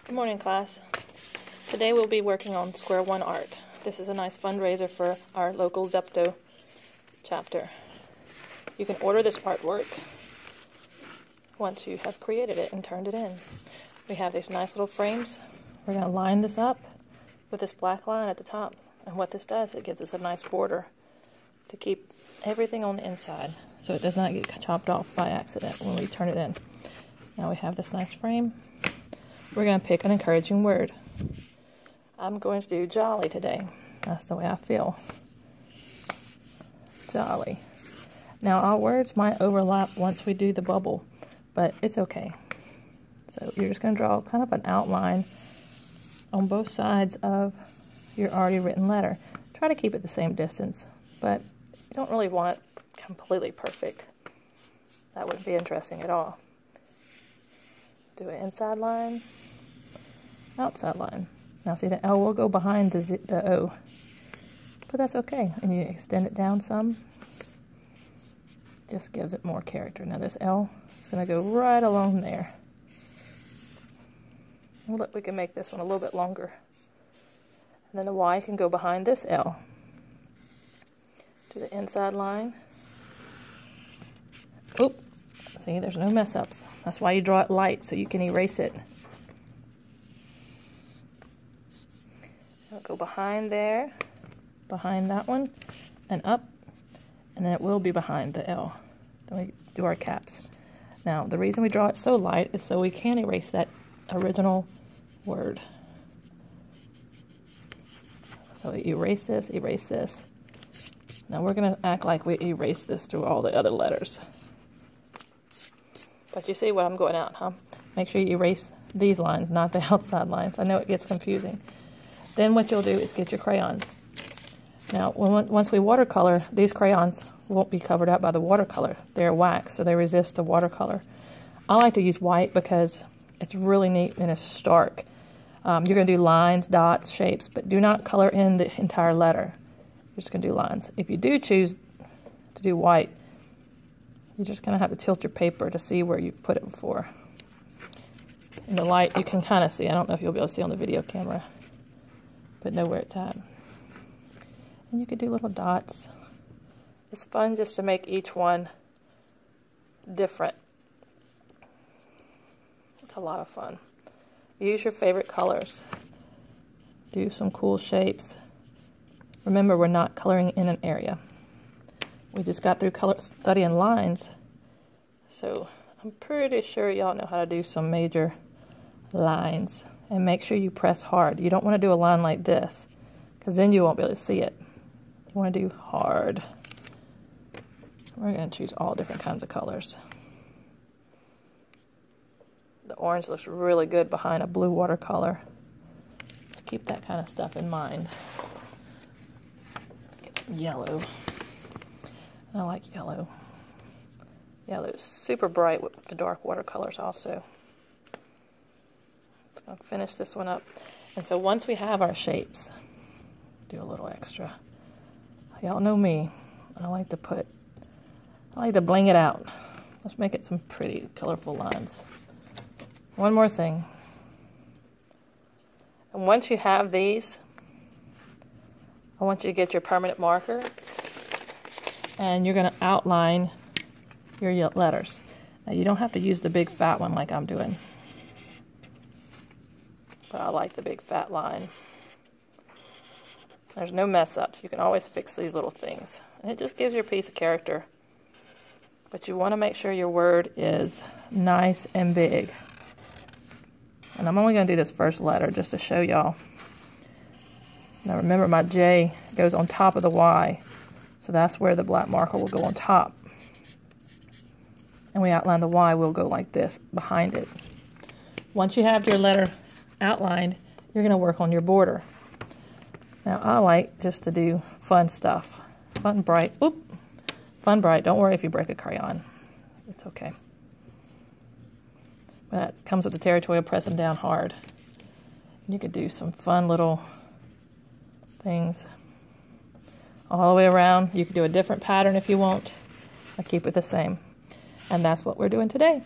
Good morning, class. Today we'll be working on Square One Art. This is a nice fundraiser for our local Zepto chapter. You can order this artwork once you have created it and turned it in. We have these nice little frames. We're going to line this up with this black line at the top. And what this does, it gives us a nice border to keep everything on the inside so it does not get chopped off by accident when we turn it in. Now we have this nice frame. We're going to pick an encouraging word. I'm going to do jolly today. That's the way I feel. Jolly. Now our words might overlap once we do the bubble, but it's okay. So you're just going to draw kind of an outline on both sides of your already written letter. Try to keep it the same distance, but you don't really want it completely perfect. That wouldn't be interesting at all. Do an inside line, outside line. Now see, the L will go behind the O, but that's okay. And you extend it down some. Just gives it more character. Now this L is going to go right along there. And look, we can make this one a little bit longer. And then the Y can go behind this L. Do the inside line. Oop. See, there's no mess ups. That's why you draw it light, so you can erase it. It'll go behind there, behind that one, and up, and then it will be behind the L. Then we do our caps. Now, the reason we draw it so light is so we can erase that original word. So erase this, erase this. Now we're going to act like we erase this through all the other letters. But you see what I'm going out, huh? Make sure you erase these lines, not the outside lines. I know it gets confusing. Then what you'll do is get your crayons. Now, once we watercolor, these crayons won't be covered up by the watercolor. They're wax, so they resist the watercolor. I like to use white because it's really neat and it's stark. You're going to do lines, dots, shapes, but do not color in the entire letter. You're just going to do lines. If you do choose to do white, you're just going to have to tilt your paper to see where you've put it before. In the light, you can kind of see. I don't know if you'll be able to see on the video camera, but know where it's at. And you could do little dots. It's fun just to make each one different. It's a lot of fun. Use your favorite colors. Do some cool shapes. Remember, we're not coloring in an area. We just got through studying lines, so I'm pretty sure y'all know how to do some major lines. And make sure you press hard. You don't want to do a line like this, because then you won't be able to see it. You want to do hard. We're going to choose all different kinds of colors. The orange looks really good behind a blue watercolor, so keep that kind of stuff in mind. Get some yellow. I like yellow. Yellow is super bright with the dark watercolors also. I'll finish this one up. And so once we have our shapes, do a little extra. Y'all know me. I like to bling it out. Let's make it some pretty colorful lines. One more thing. And once you have these, I want you to get your permanent marker and you're going to outline your letters. Now you don't have to use the big fat one like I'm doing, but I like the big fat line. There's no mess ups. You can always fix these little things. And it just gives your piece of character. But you want to make sure your word is nice and big. And I'm only going to do this first letter just to show y'all. Now remember, my J goes on top of the Y. So that's where the black marker will go on top. And we outline the Y, we'll go like this behind it. Once you have your letter outlined, you're going to work on your border. Now I like just to do fun stuff. Fun, bright. Oop. Fun, bright. Don't worry if you break a crayon. It's okay. But that comes with the territory of pressing down hard. You could do some fun little things all the way around. You could do a different pattern if you want. I keep it the same. And that's what we're doing today.